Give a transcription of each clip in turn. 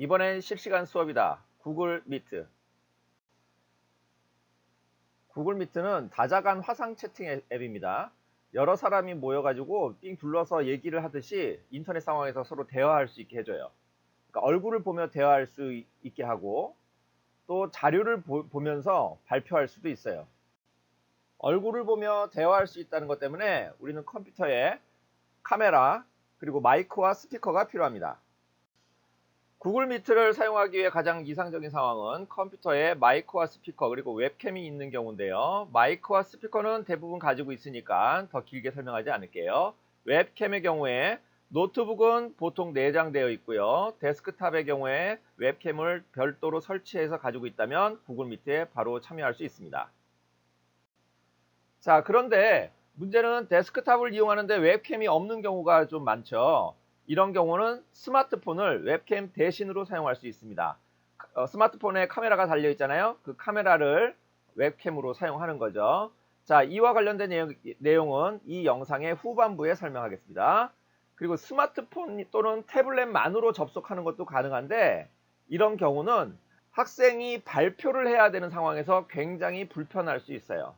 이번엔 실시간 수업이다. 구글 미트. 구글 미트는 다자간 화상 채팅 앱입니다. 여러 사람이 모여가지고 삥 둘러서 얘기를 하듯이 인터넷 상황에서 서로 대화할 수 있게 해줘요. 그러니까 얼굴을 보며 대화할 수 있게 하고 또 자료를 보면서 발표할 수도 있어요. 얼굴을 보며 대화할 수 있다는 것 때문에 우리는 컴퓨터에 카메라 그리고 마이크와 스피커가 필요합니다. 구글 미트를 사용하기 위해 가장 이상적인 상황은 컴퓨터에 마이크와 스피커 그리고 웹캠이 있는 경우인데요. 마이크와 스피커는 대부분 가지고 있으니까 더 길게 설명하지 않을게요. 웹캠의 경우에 노트북은 보통 내장되어 있고요. 데스크탑의 경우에 웹캠을 별도로 설치해서 가지고 있다면 구글 미트에 바로 참여할 수 있습니다. 자, 그런데 문제는 데스크탑을 이용하는데 웹캠이 없는 경우가 좀 많죠. 이런 경우는 스마트폰을 웹캠 대신으로 사용할 수 있습니다. 스마트폰에 카메라가 달려 있잖아요. 그 카메라를 웹캠으로 사용하는 거죠. 자, 이와 관련된 내용은 이 영상의 후반부에 설명하겠습니다. 그리고 스마트폰 또는 태블릿만으로 접속하는 것도 가능한데 이런 경우는 학생이 발표를 해야 되는 상황에서 굉장히 불편할 수 있어요.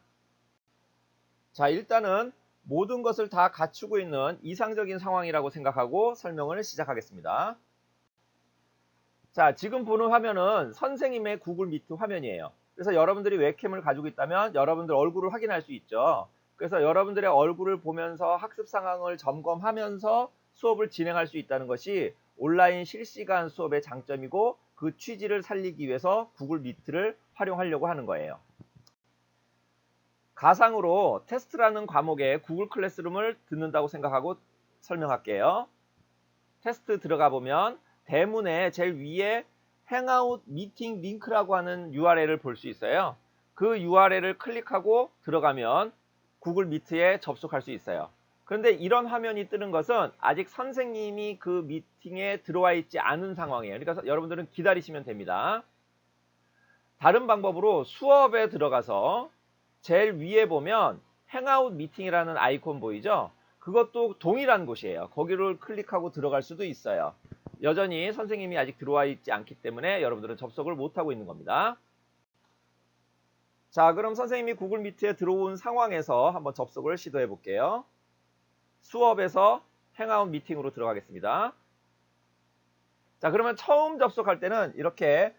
자, 일단은 모든 것을 다 갖추고 있는 이상적인 상황이라고 생각하고 설명을 시작하겠습니다. 자, 지금 보는 화면은 선생님의 구글 미트 화면이에요. 그래서 여러분들이 웹캠을 가지고 있다면 여러분들 얼굴을 확인할 수 있죠. 그래서 여러분들의 얼굴을 보면서 학습 상황을 점검하면서 수업을 진행할 수 있다는 것이 온라인 실시간 수업의 장점이고 그 취지를 살리기 위해서 구글 미트를 활용하려고 하는 거예요. 가상으로 테스트라는 과목에 구글 클래스룸을 듣는다고 생각하고 설명할게요. 테스트 들어가 보면 대문에 제일 위에 행아웃 미팅 링크라고 하는 URL을 볼 수 있어요. 그 URL을 클릭하고 들어가면 구글 미트에 접속할 수 있어요. 그런데 이런 화면이 뜨는 것은 아직 선생님이 그 미팅에 들어와 있지 않은 상황이에요. 그러니까 여러분들은 기다리시면 됩니다. 다른 방법으로 수업에 들어가서 제일 위에 보면 행아웃 미팅이라는 아이콘 보이죠? 그것도 동일한 곳이에요. 거기를 클릭하고 들어갈 수도 있어요. 여전히 선생님이 아직 들어와 있지 않기 때문에 여러분들은 접속을 못하고 있는 겁니다. 자, 그럼 선생님이 구글 미트에 들어온 상황에서 한번 접속을 시도해 볼게요. 수업에서 행아웃 미팅으로 들어가겠습니다. 자, 그러면 처음 접속할 때는 이렇게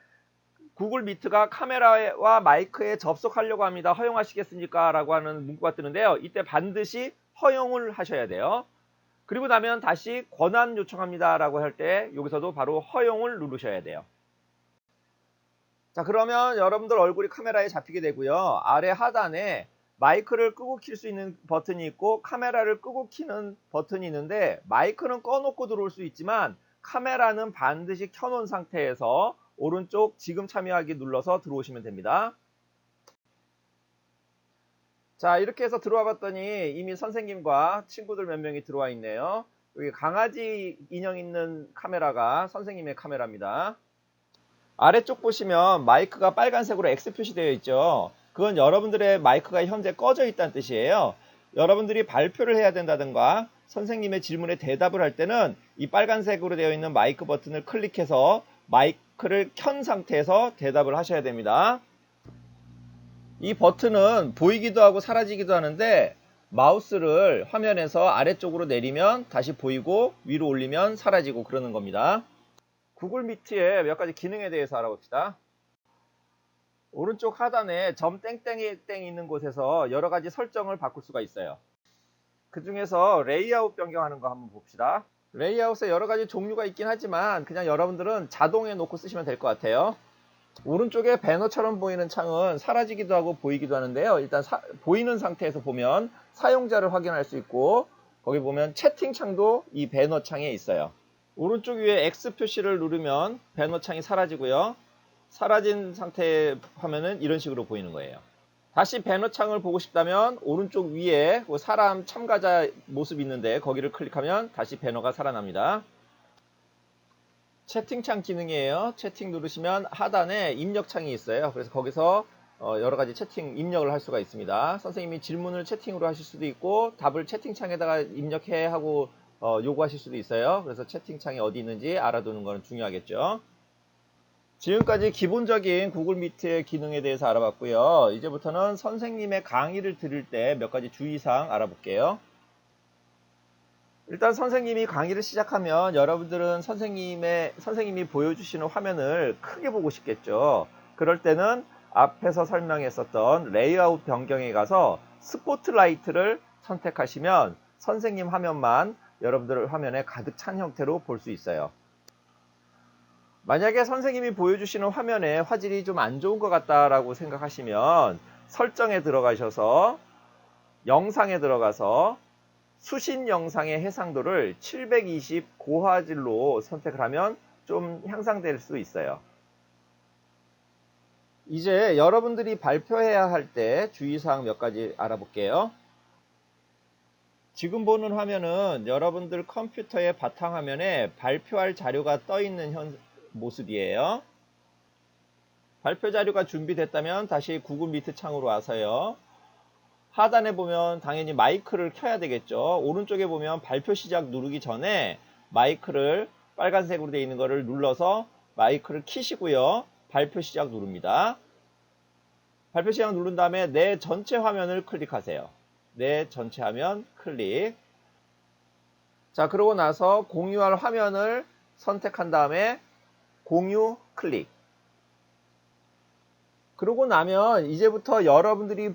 구글 미트가 카메라와 마이크에 접속하려고 합니다. 허용하시겠습니까? 라고 하는 문구가 뜨는데요. 이때 반드시 허용을 하셔야 돼요. 그리고 나면 다시 권한 요청합니다. 라고 할 때 여기서도 바로 허용을 누르셔야 돼요. 자, 그러면 여러분들 얼굴이 카메라에 잡히게 되고요. 아래 하단에 마이크를 끄고 킬 수 있는 버튼이 있고 카메라를 끄고 키는 버튼이 있는데 마이크는 꺼놓고 들어올 수 있지만 카메라는 반드시 켜놓은 상태에서 오른쪽 지금 참여하기 눌러서 들어오시면 됩니다. 자, 이렇게 해서 들어와 봤더니 이미 선생님과 친구들 몇 명이 들어와 있네요. 여기 강아지 인형 있는 카메라가 선생님의 카메라입니다. 아래쪽 보시면 마이크가 빨간색으로 X 표시되어 있죠. 그건 여러분들의 마이크가 현재 꺼져 있다는 뜻이에요. 여러분들이 발표를 해야 된다든가 선생님의 질문에 대답을 할 때는 이 빨간색으로 되어 있는 마이크 버튼을 클릭해서 마이크를 켠 상태에서 대답을 하셔야 됩니다. 이 버튼은 보이기도 하고 사라지기도 하는데 마우스를 화면에서 아래쪽으로 내리면 다시 보이고 위로 올리면 사라지고 그러는 겁니다. 구글 미트의 몇 가지 기능에 대해서 알아봅시다. 오른쪽 하단에 점 땡땡이 땡 있는 곳에서 여러 가지 설정을 바꿀 수가 있어요. 그 중에서 레이아웃 변경하는 거 한번 봅시다. 레이아웃에 여러 가지 종류가 있긴 하지만 그냥 여러분들은 자동에 놓고 쓰시면 될 것 같아요. 오른쪽에 배너처럼 보이는 창은 사라지기도 하고 보이기도 하는데요. 일단 보이는 상태에서 보면 사용자를 확인할 수 있고 거기 보면 채팅창도 이 배너 창에 있어요. 오른쪽 위에 X 표시를 누르면 배너 창이 사라지고요. 사라진 상태의 화면은 이런 식으로 보이는 거예요. 다시 배너 창을 보고 싶다면 오른쪽 위에 사람 참가자 모습 있는데 거기를 클릭하면 다시 배너가 살아납니다. 채팅창 기능이에요. 채팅 누르시면 하단에 입력창이 있어요. 그래서 거기서 여러 가지 채팅 입력을 할 수가 있습니다. 선생님이 질문을 채팅으로 하실 수도 있고 답을 채팅창에다가 입력해 하고 요구하실 수도 있어요. 그래서 채팅창이 어디 있는지 알아두는 것은 중요하겠죠. 지금까지 기본적인 구글 미트의 기능에 대해서 알아봤고요. 이제부터는 선생님의 강의를 들을 때 몇 가지 주의사항 알아볼게요. 일단 선생님이 강의를 시작하면 여러분들은 선생님이 보여주시는 화면을 크게 보고 싶겠죠. 그럴 때는 앞에서 설명했었던 레이아웃 변경에 가서 스포트라이트를 선택하시면 선생님 화면만 여러분들 화면에 가득 찬 형태로 볼 수 있어요. 만약에 선생님이 보여주시는 화면에 화질이 좀 안 좋은 것 같다라고 생각하시면 설정에 들어가셔서 영상에 들어가서 수신 영상의 해상도를 720 고화질로 선택을 하면 좀 향상될 수 있어요. 이제 여러분들이 발표해야 할 때 주의사항 몇 가지 알아볼게요. 지금 보는 화면은 여러분들 컴퓨터의 바탕화면에 발표할 자료가 떠 있는 모습이에요. 발표 자료가 준비됐다면 다시 구글 미트 창으로 와서요. 하단에 보면 당연히 마이크를 켜야 되겠죠. 오른쪽에 보면 발표 시작 누르기 전에 마이크를 빨간색으로 되어 있는 거를 눌러서 마이크를 키시고요. 발표 시작 누릅니다. 발표 시작 누른 다음에 내 전체 화면을 클릭하세요. 내 전체 화면 클릭. 자, 그러고 나서 공유할 화면을 선택한 다음에 공유 클릭. 그러고 나면 이제부터 여러분들이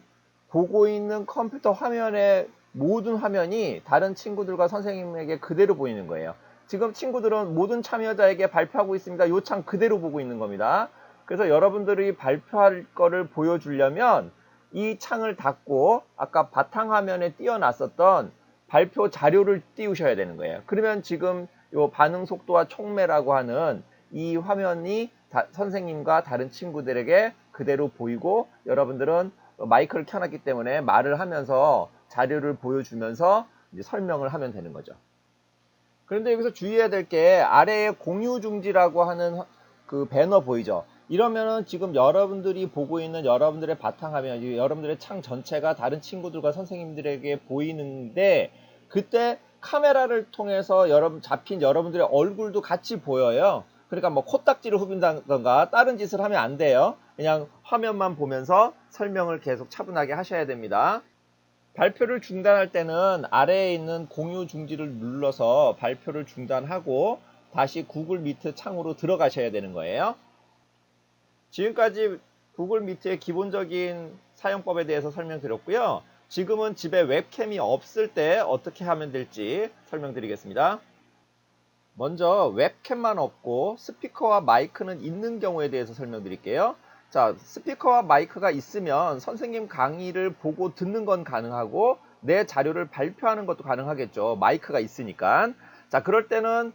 보고 있는 컴퓨터 화면의 모든 화면이 다른 친구들과 선생님에게 그대로 보이는 거예요. 지금 친구들은 모든 참여자에게 발표하고 있습니다. 이 창 그대로 보고 있는 겁니다. 그래서 여러분들이 발표할 거를 보여주려면 이 창을 닫고 아까 바탕화면에 띄워놨었던 발표 자료를 띄우셔야 되는 거예요. 그러면 지금 이 반응 속도와 촉매라고 하는 이 화면이 선생님과 다른 친구들에게 그대로 보이고 여러분들은 마이크를 켜놨기 때문에 말을 하면서 자료를 보여주면서 이제 설명을 하면 되는 거죠. 그런데 여기서 주의해야 될 게 아래에 공유 중지라고 하는 그 배너 보이죠? 이러면은 지금 여러분들이 보고 있는 여러분들의 바탕화면, 여러분들의 창 전체가 다른 친구들과 선생님들에게 보이는데 그때 카메라를 통해서 잡힌 여러분들의 얼굴도 같이 보여요. 그러니까 뭐 코딱지를 후빈다던가 다른 짓을 하면 안 돼요. 그냥 화면만 보면서 설명을 계속 차분하게 하셔야 됩니다. 발표를 중단할 때는 아래에 있는 공유 중지를 눌러서 발표를 중단하고 다시 구글 미트 창으로 들어가셔야 되는 거예요. 지금까지 구글 미트의 기본적인 사용법에 대해서 설명드렸고요. 지금은 집에 웹캠이 없을 때 어떻게 하면 될지 설명드리겠습니다. 먼저 웹캠만 없고 스피커와 마이크는 있는 경우에 대해서 설명드릴게요. 자, 스피커와 마이크가 있으면 선생님 강의를 보고 듣는 건 가능하고 내 자료를 발표하는 것도 가능하겠죠. 마이크가 있으니까. 자, 그럴 때는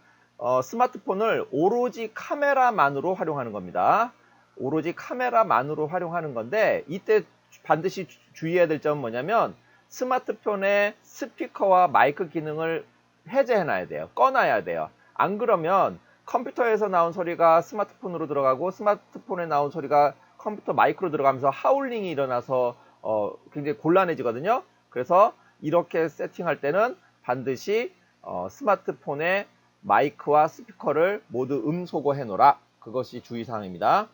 스마트폰을 오로지 카메라만으로 활용하는 겁니다. 오로지 카메라만으로 활용하는 건데 이때 반드시 주의해야 될 점은 뭐냐면 스마트폰의 스피커와 마이크 기능을 해제해 놔야 돼요. 꺼놔야 돼요. 안 그러면 컴퓨터에서 나온 소리가 스마트폰으로 들어가고 스마트폰에 나온 소리가 컴퓨터 마이크로 들어가면서 하울링이 일어나서 굉장히 곤란해지거든요. 그래서 이렇게 세팅할 때는 반드시 스마트폰의 마이크와 스피커를 모두 음소거 해놓으라. 그것이 주의사항입니다.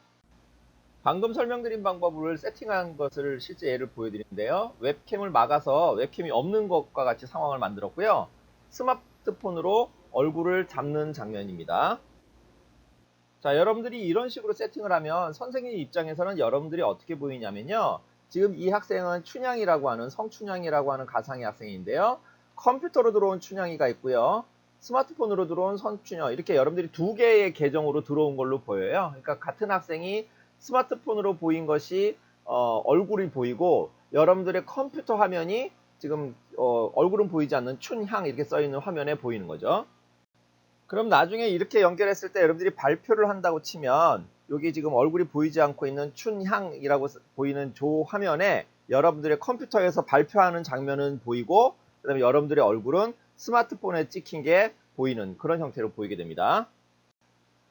방금 설명드린 방법을 세팅한 것을 실제 예를 보여드리는데요. 웹캠을 막아서 웹캠이 없는 것과 같이 상황을 만들었고요. 스마트폰으로 얼굴을 잡는 장면입니다. 자, 여러분들이 이런 식으로 세팅을 하면 선생님 입장에서는 여러분들이 어떻게 보이냐면요. 지금 이 학생은 춘향이라고 하는 성춘향이라고 하는 가상의 학생인데요. 컴퓨터로 들어온 춘향이가 있고요. 스마트폰으로 들어온 선춘향 이렇게 여러분들이 두 개의 계정으로 들어온 걸로 보여요. 그러니까 같은 학생이 스마트폰으로 보인 것이 얼굴이 보이고 여러분들의 컴퓨터 화면이 지금 얼굴은 보이지 않는 춘향 이렇게 써있는 화면에 보이는 거죠. 그럼 나중에 이렇게 연결했을 때 여러분들이 발표를 한다고 치면 여기 지금 얼굴이 보이지 않고 있는 춘향이라고 보이는 조 화면에 여러분들의 컴퓨터에서 발표하는 장면은 보이고 그 다음에 여러분들의 얼굴은 스마트폰에 찍힌 게 보이는 그런 형태로 보이게 됩니다.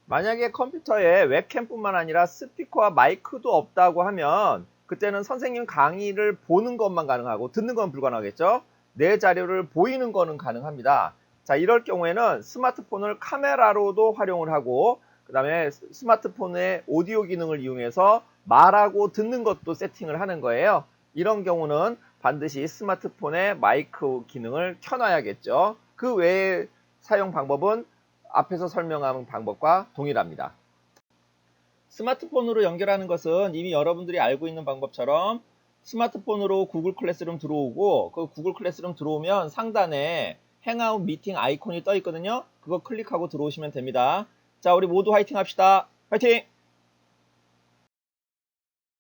만약에 컴퓨터에 웹캠뿐만 아니라 스피커와 마이크도 없다고 하면 그때는 선생님 강의를 보는 것만 가능하고 듣는 건 불가능하겠죠. 내 자료를 보이는 거는 가능합니다. 자, 이럴 경우에는 스마트폰을 카메라로도 활용을 하고 그 다음에 스마트폰의 오디오 기능을 이용해서 말하고 듣는 것도 세팅을 하는 거예요. 이런 경우는 반드시 스마트폰의 마이크 기능을 켜놔야겠죠. 그 외의 사용 방법은 앞에서 설명한 방법과 동일합니다. 스마트폰으로 연결하는 것은 이미 여러분들이 알고 있는 방법처럼 스마트폰으로 구글 클래스룸 들어오고 그 구글 클래스룸 들어오면 상단에 행아웃 미팅 아이콘이 떠 있거든요. 그거 클릭하고 들어오시면 됩니다. 자, 우리 모두 화이팅 합시다. 화이팅!